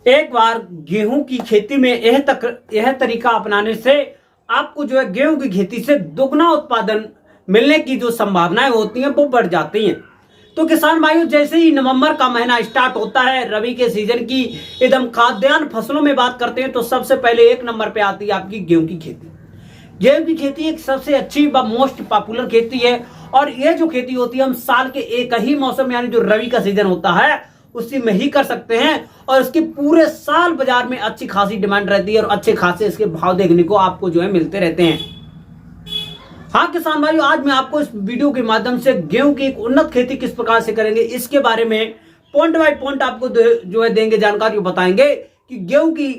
एक बार गेहूं की खेती में यह तरीका अपनाने से आपको जो है गेहूं की खेती से दुगना उत्पादन मिलने की जो संभावनाएं होती हैं वो बढ़ जाती हैं। तो किसान भाइयों, जैसे ही नवंबर का महीना स्टार्ट होता है, रबी के सीजन की एकदम खाद्यान्न फसलों में बात करते हैं, तो सबसे पहले एक नंबर पे आती है आपकी गेहूं की खेती। गेहूं की खेती एक सबसे अच्छी व मोस्ट पॉपुलर खेती है और ये जो खेती होती है हम साल के एक ही मौसम यानी जो रबी का सीजन होता है उसी में ही कर सकते हैं और इसके पूरे साल बाजार में अच्छी खासी डिमांड रहती है और अच्छे खासे इसके भाव देखने को आपको जो है मिलते रहते हैं। हाँ किसान भाइयों, आज मैं आपको इस वीडियो के माध्यम से गेहूं की एक उन्नत खेती किस प्रकार से करेंगे इसके बारे में पॉइंट बाय पॉइंट आपको जो है देंगे जानकारी, बताएंगे कि गेहूं की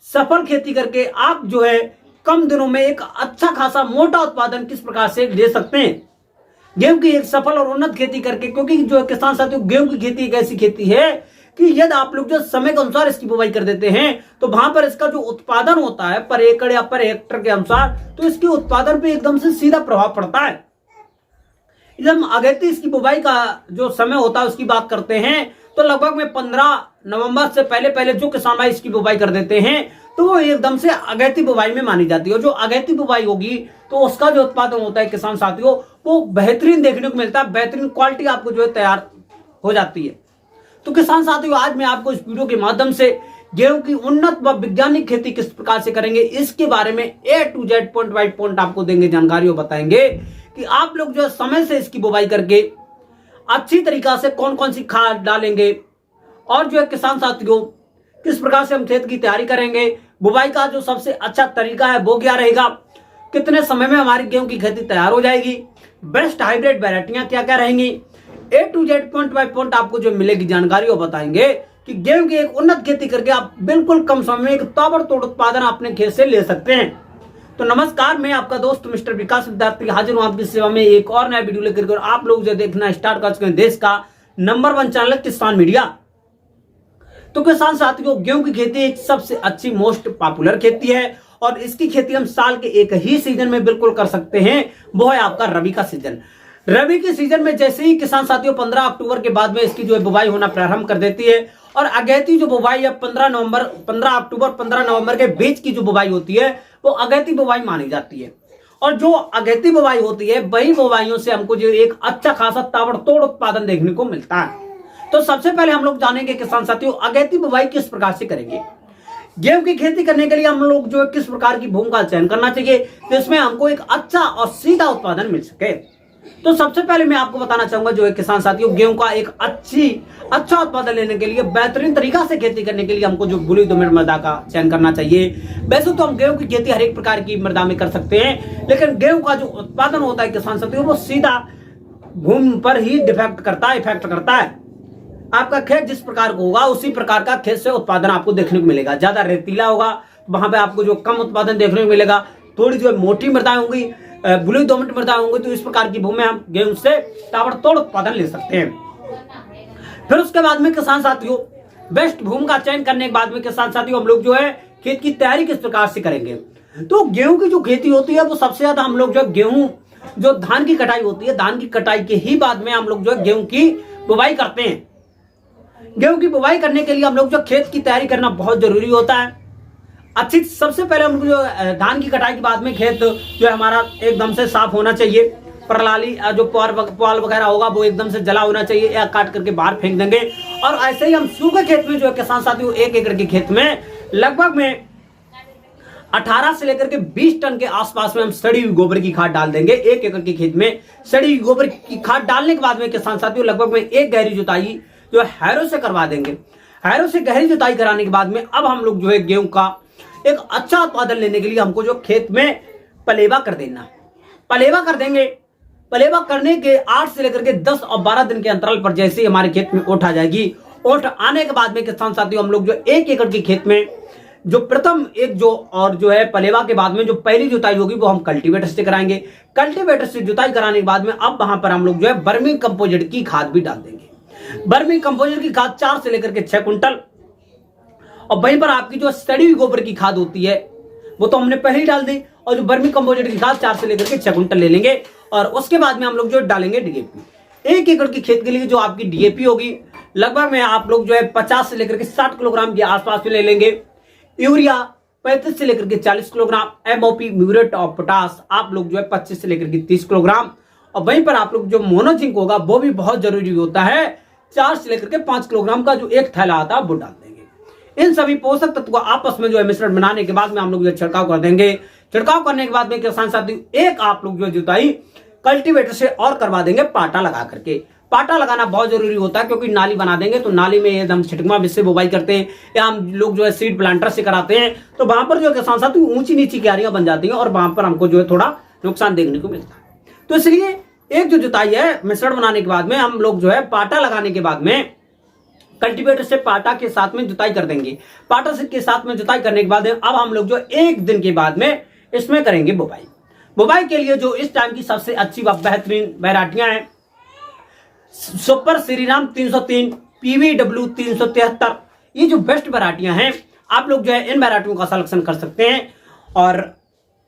सफल खेती करके आप जो है कम दिनों में एक अच्छा खासा मोटा उत्पादन किस प्रकार से ले सकते हैं गेहूं की एक सफल और उन्नत खेती करके। क्योंकि जो किसान साथियों, गेहूं की खेती एक ऐसी खेती है कि यदि आप लोग जो समय के अनुसार इसकी बुवाई कर देते हैं तो वहां पर इसका जो उत्पादन होता है पर एकड़ या पर हेक्टर के अनुसार, तो इसके उत्पादन पे एकदम से सीधा प्रभाव पड़ता है। जब अगेती इसकी बुवाई का जो समय होता है उसकी बात करते हैं तो लगभग में 15 नवंबर से पहले जो किसान भाई इसकी बुवाई कर देते हैं तो वो एकदम से अगेती बुवाई में मानी जाती है। और जो अगेती बुवाई होगी तो उसका जो उत्पादन होता है किसान साथियों वो बेहतरीन देखने को मिलता है, बेहतरीन क्वालिटी आपको जो है तैयार हो जाती है। तो किसान साथियों, आज मैं आपको इस वीडियो के माध्यम से गेहूं की उन्नत व वैज्ञानिक खेती किस प्रकार से करेंगे इसके बारे में A to Z point by point आपको देंगे जानकारी और बताएंगे कि आप लोग जो समय से इसकी बुवाई करके अच्छी तरीका से कौन कौन सी खाद डालेंगे और जो है किसान साथियों किस प्रकार से हम खेत की तैयारी करेंगे, बुवाई का जो सबसे अच्छा तरीका है वो क्या रहेगा, कितने समय में हमारी गेहूं की खेती तैयार हो जाएगी, बेस्ट हाइब्रिड वैरायटियां क्या क्या रहेंगी, A to Z point by point आपको जो मिलेगी जानकारी और बताएंगे कि गेहूं की एक उन्नत खेती करके आप बिल्कुल कम समय में एक ताबड़तोड़ उत्पादन अपने खेत से ले सकते हैं। तो नमस्कार, मैं आपका दोस्त मिस्टर विकास विद्यार्थी हाजिर हूं आपकी सेवा में एक और नया वीडियो लेकर। आप लोग जो देखना स्टार्ट कर चुके हैं देश का नंबर 1 चैनल किसान मीडिया। तो किसान साथियों, गेहूं की खेती एक सबसे अच्छी मोस्ट पॉपुलर खेती है और इसकी खेती हम साल के एक ही सीजन में बिल्कुल कर सकते हैं, वो है आपका रबी का सीजन। रबी के सीजन में जैसे ही किसान साथियों 15 अक्टूबर के बाद में इसकी जो है बुवाई होना प्रारंभ कर देती है और अगेती जो बुवाई है 15 अक्टूबर 15 नवंबर के बीच की जो बुवाई होती है वो अगेती बुवाई मानी जाती है। और जो अगेती बुवाई होती है वही बुवाइयों से हमको जो एक अच्छा खासा ताबड़तोड़ उत्पादन देखने को मिलता है। तो सबसे पहले हम लोग जानेंगे किसान साथियों अगेती बुवाई किस प्रकार से करेंगे। गेहूं की खेती करने के लिए हम लोग जो है किस प्रकार की भूमि का चयन करना चाहिए जिसमें हमको एक अच्छा और सीधा उत्पादन मिल सके। तो सबसे पहले मैं आपको बताना चाहूंगा जो है किसान साथियों, गेहूं का एक अच्छा उत्पादन लेने के लिए बेहतरीन तरीका से खेती करने के लिए हमको जो बलुई दोमट मृदा का चयन करना चाहिए। वैसे तो हम गेहूं की खेती हर एक प्रकार की मृदा में कर सकते हैं, लेकिन गेहूं का जो उत्पादन होता है किसान साथियों वो सीधा भूमि पर ही इफेक्ट करता है। आपका खेत जिस प्रकार का होगा उसी प्रकार का खेत से उत्पादन आपको देखने को मिलेगा। ज्यादा रेतीला होगा तो वहां पे आपको जो कम उत्पादन देखने को मिलेगा, थोड़ी जो मोटी मृदाएं होंगी, बलुई दोमट मृदा होंगी, तो इस प्रकार की भूमि हम गेहूं से ताबड़तोड़ उत्पादन ले सकते हैं। फिर उसके बाद में किसान साथियों बेस्ट भूमि का चयन करने के बाद में किसान साथियों हम लोग जो है खेत की तैयारी किस प्रकार से करेंगे। तो गेहूं की जो खेती होती है वो सबसे ज्यादा हम लोग जो गेहूं जो धान की कटाई होती है, धान की कटाई के ही बाद में हम लोग जो गेहूं की बुवाई करते हैं। गेहूं की बुवाई करने के लिए हम लोग जो खेत की तैयारी करना बहुत जरूरी होता है। अच्छी सबसे पहले हम जो धान की कटाई के बाद में खेत जो है हमारा एकदम से साफ होना चाहिए, प्रणाली जो पुआल वगैरह होगा वो एकदम से जला होना चाहिए या काट करके बाहर फेंक देंगे। और ऐसे ही हम सूखे खेत में जो है किसान साथियों 1 एकड़ के खेत में लगभग में 18 से लेकर के 20 टन के आसपास में हम सड़ी हुई गोबर की खाद डाल देंगे। 1 एकड़ के खेत में सड़ी हुई गोबर की खाद डालने के बाद में किसान साथियों लगभग में एक गहरी जुताई जो हैरो से करवा देंगे। हैरो से गहरी जुताई कराने के बाद में अब हम लोग जो है गेहूं का एक अच्छा उत्पादन लेने के लिए हमको जो खेत में पलेवा कर देना, पलेवा कर देंगे। पलेवा करने के 8 से लेकर के 10 और 12 दिन के अंतराल पर जैसे ही हमारे खेत में ओट आ जाएगी, ओट आने के बाद में किसान साथियों हम लोग जो 1 एकड़ के खेत में जो प्रथम एक जो और जो है पलेवा के बाद में जो पहली जुताई होगी वो हम कल्टीवेटर से कराएंगे। कल्टीवेटर से जुताई कराने के बाद में अब वहां पर हम लोग जो है वर्मी कंपोजिट की खाद भी डाल देंगे। वर्मी कंपोजिट की खाद 4 से लेकर के 6 कुंटल, और वहीं पर आपकी जो सड़ी हुई गोबर की खाद होती है वो तो हमने पहले ही डाल दी, और जो वर्मी कंपोजिट की खाद 4 से लेकर के 6 कुंटल ले लेंगे। और उसके बाद में हम लोग जो डालेंगे डीएपी। 1 एकड़ की खेत के लिए जो आपकी डीएपी होगी लगभग में आप लोग जो है 50 से लेकर के 60 किलोग्राम के आसपास में ले लेंगे। यूरिया 35 से लेकर के 40 kilogram. MOP muriate of potash आप लोग जो है 25 से लेकर के 30 किलोग्राम। और वहीं पर आप लोग जो मोनोजिंक होगा वो भी बहुत जरूरी होता है, 4 से लेकर के 5 किलोग्राम का जो एक थैला आता है वो डाल देंगे। इन सभी पोषक तत्व को आपस में जो है मिश्रण बनाने के बाद में हम लोग जो छिड़काव कर देंगे। छिड़काव करने के बाद में किसान साथी एक आप लोग जो जुताई कल्टीवेटर से और करवा देंगे पाटा लगा करके। पाटा लगाना बहुत जरूरी होता है क्योंकि नाली बना देंगे तो नाली में एकदम छिटकमा बीज से बुवाई करते हैं या हम लोग जो है सीड प्लांटर से कराते हैं तो वहां पर जो किसान साथी ऊंची नीची क्यारियां बन जाती हैं और वहां पर हमको जो है थोड़ा नुकसान देखने को मिलता है। तो इसलिए एक जो जुताई है मिश्रण बनाने के बाद में हम लोग जो है पाटा लगाने के बाद में कल्टीवेटर से पाटा के साथ में जुताई कर देंगे। पाटा के साथ में जुताई करने के बाद अब हम लोग जो 1 दिन के बाद में इसमें करेंगे बुवाई। बुवाई के लिए जो इस टाइम की सबसे अच्छी व बेहतरीन वैरायटियां हैं सुपर श्रीराम 303, PVW 373, ये जो बेस्ट वैरायटियां हैं आप लोग जो है इन वैरायटियों का सिलेक्शन कर सकते हैं। और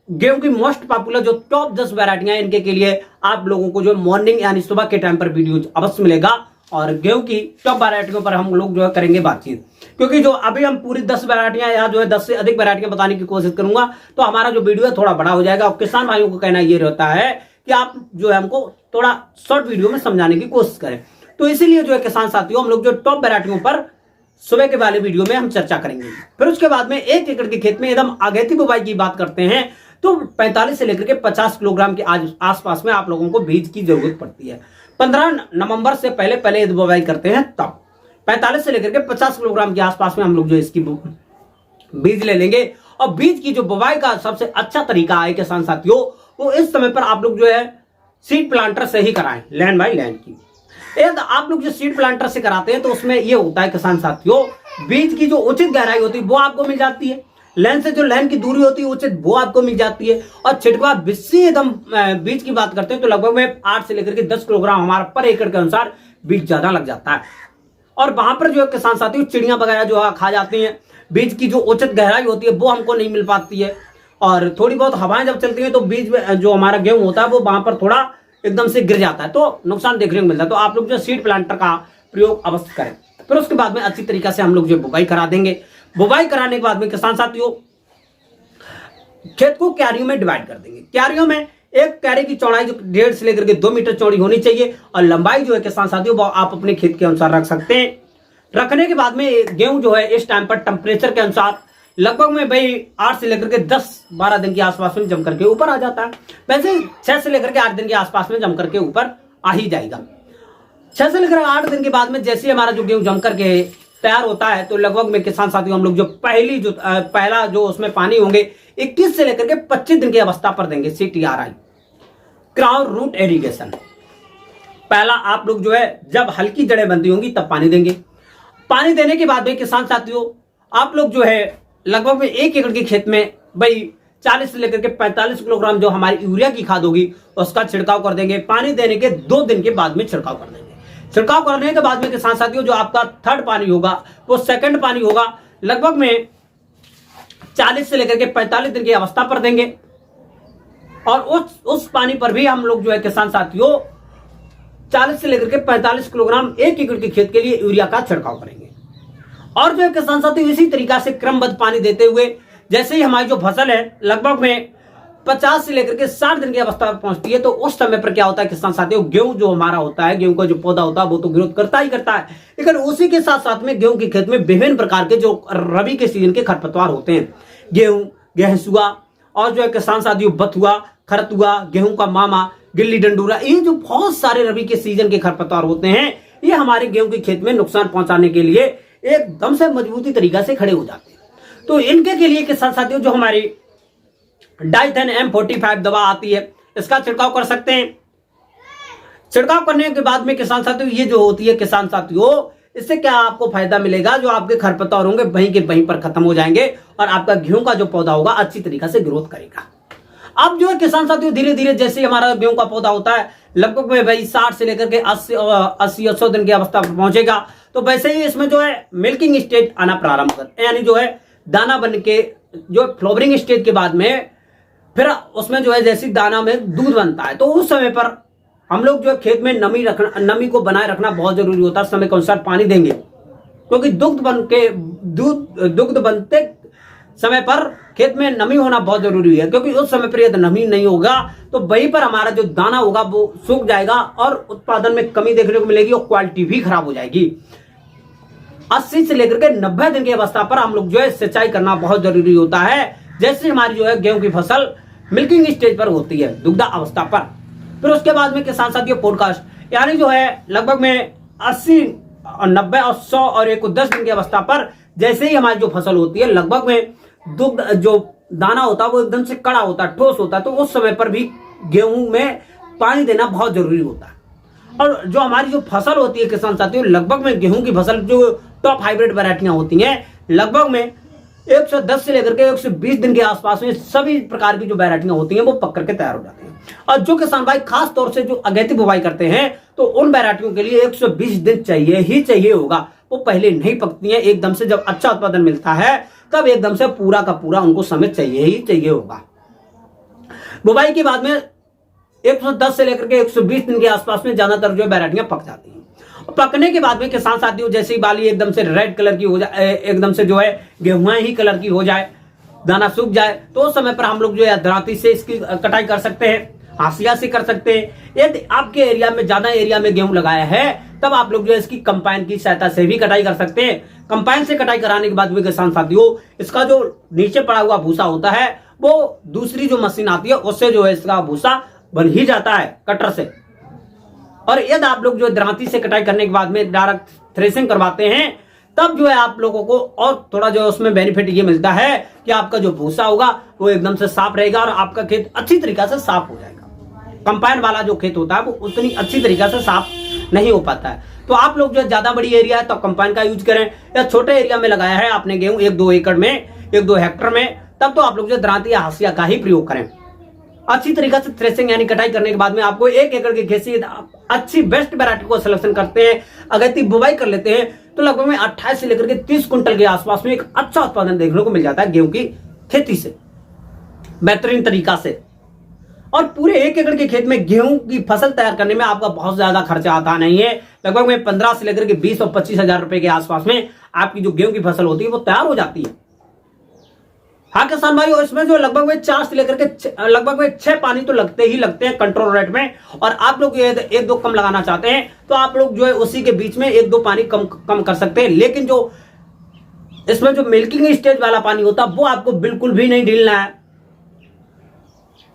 गेहूं की मोस्ट पॉपुलर जो टॉप 10 वैरायटियां इनके के लिए आप लोगों को जो मॉर्निंग यानी सुबह के टाइम पर वीडियो अवश्य मिलेगा और गेहूं की टॉप वैरायटियों पर हम लोग जो है करेंगे बातचीत। क्योंकि जो अभी हम पूरी 10 वैरायटियां या जो है 10 से अधिक वैरायटियां बताने की कोशिश करूंगा तो हमारा जो वीडियो है थोड़ा बड़ा हो जाएगा। और किसान भाइयों को कहना ये रहता है कि आप जो है हमको थोड़ा शॉर्ट वीडियो में समझाने की कोशिश करें। तो इसीलिए जो है किसान साथियों हम लोग जो टॉप वैरायटियों पर सुबह के वाले वीडियो में हम चर्चा करेंगे। फिर उसके बाद में 1 एकड़ के खेत में एकदम अगेती बुवाई की बात करते हैं तो 45 से लेकर के 50 किलोग्राम के आसपास में आप लोगों को बीज की जरूरत पड़ती है। 15 नवंबर से पहले यदि बुवाई करते हैं तब 45 से लेकर के 50 किलोग्राम के आसपास में हम लोग जो इसकी बीज ले लेंगे। और बीज की जो बुवाई का सबसे अच्छा तरीका है किसान साथियों वो इस समय पर आप लोग जो है सीड प्लांटर से ही कराएं, लैंड बाय लैंड की। आप लोग जो सीड प्लांटर से कराते हैं तो उसमें ये होता है किसान साथियों बीज की जो उचित गहराई होती है वो आपको मिल जाती है, लैंड से जो लैंड की दूरी होती है उचित वो आपको मिल जाती है। और छिड़काव बिस्सी एकदम बीज की बात करते हैं तो लगभग में 8 से लेकर के 10 किलोग्राम हमारा पर एकड़ के अनुसार बीज ज्यादा लग जाता है। और वहां पर जो है किसान साथियों चिड़ियां वगैरह जो खा जाती हैं, बीज की जो उचित गहराई होती है वो हमको नहीं मिल पाती है और थोड़ी बहुत हवाएं जब चलती हैं तो बीज में जो हमारा गेहूं होता है वो वहां पर थोड़ा एकदम से गिर जाता है तो नुकसान देखने को मिलता है। तो आप लोग जो सीड प्लांटर का प्रयोग अवश्य करें। फिर उसके बाद में अच्छी तरीके से हम लोग जो बुवाई करा देंगे। बुवाई कराने के बाद में किसान साथियों खेत को क्यारियों में डिवाइड कर देंगे। क्यारियों में एक क्यारी की चौड़ाई जो 1.5 से लेकर के 2 मीटर चौड़ी होनी चाहिए और लंबाई जो है किसान साथियों वो आप अपने खेत के अनुसार रख सकते हैं। रखने के बाद में गेहूं जो है इस टाइम पर टेम्परेचर के अनुसार लगभग में भाई 8 से लेकर के 10-12 दिन के आसपास में जम करके ऊपर आ जाता है। वैसे 6 से लेकर के 8 दिन के आसपास में जम करके ऊपर आ ही जाएगा। 6 से लेकर 8 दिन के बाद में जैसे हमारा जो गेहूं जम करके तैयार होता है तो लगभग में किसान साथियों हम लोग जो पहला जो उसमें पानी होंगे 21 से लेकर के 25 दिन की अवस्था पर देंगे। CTRI क्रॉप रूट इरिगेशन पहला आप लोग जो है जब हल्की जड़ें बनती होंगी तब पानी देंगे। पानी देने के बाद में किसान साथियों आप लोग जो है लगभग में 1 एकड़ के खेत में भाई 40 से लेकर के 45 किलोग्राम जो हमारी यूरिया की खाद होगी उसका छिड़काव कर देंगे। पानी देने के 2 दिन के बाद में छिड़काव कर देंगे। छिड़काव करने के बाद में किसान साथियों जो आपका थर्ड पानी होगा वो सेकंड पानी होगा लगभग में 40 से लेकर के 45 दिन की अवस्था पर देंगे। और उस पानी पर भी हम लोग जो है किसान साथियों 40 से लेकर के 45 किलोग्राम 1 एकड़ के खेत के लिए यूरिया का छिड़काव करेंगे। और जो है किसान साथियों इसी तरीका से क्रमबद्ध पानी देते हुए जैसे ही हमारी जो फसल है लगभग में 50 से लेकर के 60 दिन की अवस्था पर पहुंचती है तो उस समय पर क्या होता है किसान साथियों गेहूं जो हमारा होता है, गेहूं का जो पौधा होता है वो तो ग्रोथ करता ही करता है, लेकिन उसी के साथ साथ में गेहूं के खेत में विभिन्न प्रकार के जो रबी के सीजन के खरपतवार होते हैं, गेहूं, गेहसुआ और जो है किसान साथियों बथुआ, खरतुआ, गेहूं का मामा, गिल्ली डंडूरा, ये जो बहुत सारे रबी के सीजन के खरपतवार होते हैं ये हमारे गेहूं के खेत में नुकसान पहुंचाने के लिए एकदम से मजबूती तरीका से खड़े हो जाते हैं। तो इनके के लिए किसान साथियों जो हमारी डाइथेन M45 दवा आती है इसका छिड़काव कर सकते हैं। छिड़काव करने के बाद में किसान साथियों ये जो होती है किसान साथियों इससे क्या आपको फायदा मिलेगा, जो आपके खरपतवार होंगे वहीं के वहीं पर खत्म हो जाएंगे और आपका गेहूं का जो पौधा होगा अच्छी तरीका से ग्रोथ करेगा। अब जो है किसान साथियों धीरे धीरे जैसे हमारा गेहूं का पौधा होता है लगभग में भाई 60 से लेकर के 80-100 दिन की अवस्था पर पहुंचेगा तो वैसे ही इसमें जो है मिल्किंग स्टेज आना प्रारंभ कर यानी जो है दाना बन के जो फ्लावरिंग स्टेज के बाद में फिर उसमें जो है जैसी दाना में दूध बनता है तो उस समय पर हम लोग जो है खेत में नमी को बनाए रखना बहुत जरूरी होता है। समय के अनुसार पानी देंगे, क्योंकि दुग्ध बनते समय पर खेत में नमी होना बहुत जरूरी है, क्योंकि उस समय पर यदि नमी नहीं होगा तो वहीं पर हमारा जो दाना होगा वो सूख जाएगा और उत्पादन में कमी देखने को मिलेगी और क्वालिटी भी खराब हो जाएगी। 80 से लेकर के 90 दिन की अवस्था पर हम लोग जो है सिंचाई करना बहुत जरूरी होता है। जैसे हमारी जो है गेहूं की फसल मिल्किंग स्टेज पर होती है, दुग्धा अवस्था पर, फिर उसके बाद में किसान साथियों पॉडकास्ट यानी जो है लगभग में 80, 90 और 100 और 110 दिन की अवस्था पर जैसे ही हमारी जो फसल होती है लगभग में दुग्ध जो दाना होता है वो एकदम से कड़ा होता है, ठोस होता है, तो उस समय पर भी गेहूं में पानी देना बहुत जरूरी होता है। और जो हमारी जो फसल होती है किसान साथियों, लगभग में गेहूं की फसल जो टॉप हाइब्रिड वैरायटियां होती हैं, लगभग में 110 से लेकर के 120 दिन के आसपास में सभी प्रकार की जो वैरायटियां होती हैं वो पक करके तैयार हो जाती हैं। और जो किसान भाई खास तौर से जो अगैती बुवाई करते हैं तो उन वैरायटियों के लिए 120 दिन चाहिए ही चाहिए होगा। वो पहले नहीं पकती हैं, एकदम से जब अच्छा उत्पादन मिलता है तब एकदम से पूरा का पूरा उनको समय चाहिए ही चाहिए होगा। बुवाई के बाद में 110 से लेकर के 120 दिन के आसपास में ज्यादातर जो वैरायटियां पक जाती हैं। पकने के बाद में किसान साथियों जैसे ही बाली एकदम से रेड कलर की हो जाए, एकदम से जो है गेहूं ही कलर की हो जाए, दाना सूख जाए, तो उस समय पर हम लोग जो है दरांती से इसकी कटाई कर सकते हैं, हाशिया से कर सकते हैं। यदि आपके एरिया में ज्यादा एरिया में गेहूं लगाया है तब आप लोग जो है इसकी कंपाइन की सहायता से भी कटाई कर सकते हैं। कंपाइन से कटाई कराने के बाद भी किसान साथियों इसका जो नीचे पड़ा हुआ भूसा होता है वो दूसरी जो मशीन आती है उससे जो है इसका भूसा बन ही जाता है कटर से। और यदि आप लोग जो दरांती से कटाई करने के बाद में डायरेक्ट थ्रेसिंग करवाते हैं तब जो है आप लोगों को और थोड़ा जो है उसमें बेनिफिट ये मिलता है कि आपका जो भूसा होगा वो एकदम से साफ रहेगा और आपका खेत अच्छी तरीका से साफ हो जाएगा। कंपाइन वाला जो खेत होता है वो उतनी अच्छी तरीका से साफ नहीं हो पाता है। तो आप लोग जो है ज्यादा बड़ी एरिया है तो कंपाइन का यूज करें, या छोटे एरिया में लगाया है आपने गेहूं 1-2 एकड़ में, 1-2 हेक्टर में, तब तो आप लोग जो दरांती या हाशिया का ही प्रयोग करें। अच्छी तरीके से थ्रेसिंग यानी कटाई करने के बाद में आपको 1 एकड़ की खेत से अच्छी बेस्ट वैरायटी को सिलेक्शन करते हैं, अगैती बुवाई कर लेते हैं तो लगभग में 28 से लेकर के 30 कुंटल के आसपास में एक अच्छा उत्पादन देखने को मिल जाता है गेहूं की खेती से बेहतरीन तरीका से। और पूरे 1 एकड़ के खेत में गेहूं की फसल तैयार करने में आपका बहुत ज्यादा खर्चा आता नहीं है। लगभग में 15 से लेकर के 20 और 25 हजार रुपए के आसपास में आपकी जो गेहूं की फसल होती है वो तैयार हो जाती है। हाँ किसान भाइयों, इसमें जो लगभग में 4 से लेकर के लगभग में 6 पानी तो लगते ही लगते हैं कंट्रोल रेट में। और आप लोग 1-2 कम लगाना चाहते हैं तो आप लोग जो है उसी के बीच में 1-2 पानी कम कर सकते हैं। लेकिन जो इसमें जो मिल्किंग स्टेज वाला पानी होता है वो आपको बिल्कुल भी नहीं ढीलना है।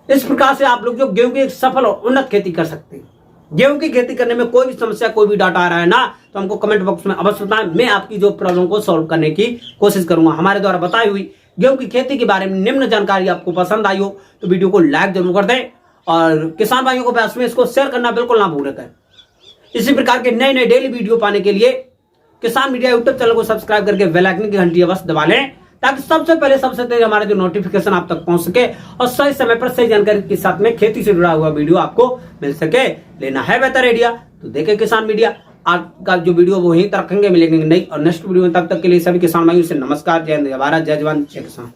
इस प्रकार से आप लोग जो गेहूं की एक सफल और उन्नत खेती कर सकते हैं। गेहूं की खेती करने में कोई भी समस्या, कोई भी डाटा आ रहा है ना तो हमको कमेंट बॉक्स में अवश्य बताएं। मैं आपकी जो प्रॉब्लम को सॉल्व करने की कोशिश करूंगा। हमारे द्वारा बताई हुई गेहूं की खेती के बारे में निम्न जानकारी आपको पसंद आई हो तो वीडियो को लाइक जरूर कर दें और किसान भाइयों को पास में इसको शेयर करना बिल्कुल ना भूलें। इसी प्रकार के नए डेली वीडियो पाने के लिए किसान मीडिया यूट्यूब चैनल को सब्सक्राइब करके बेल आइकन की घंटी अवश्य दबा लें ताकि सबसे पहले सबसे तेज हमारे जो नोटिफिकेशन आप तक पहुंच सके और सही समय पर सही जानकारी के साथ में खेती से जुड़ा हुआ वीडियो आपको मिल सके। लेना है बेहतर आइडिया तो देखें किसान मीडिया। आज का जो वीडियो वो यहीं तक रखेंगे, मिलेंगे नहीं और नेक्स्ट वीडियो में। तब तक के लिए सभी किसान भाइयों से नमस्कार, जय हिंद, जय भारत, जय जवान, जय किसान।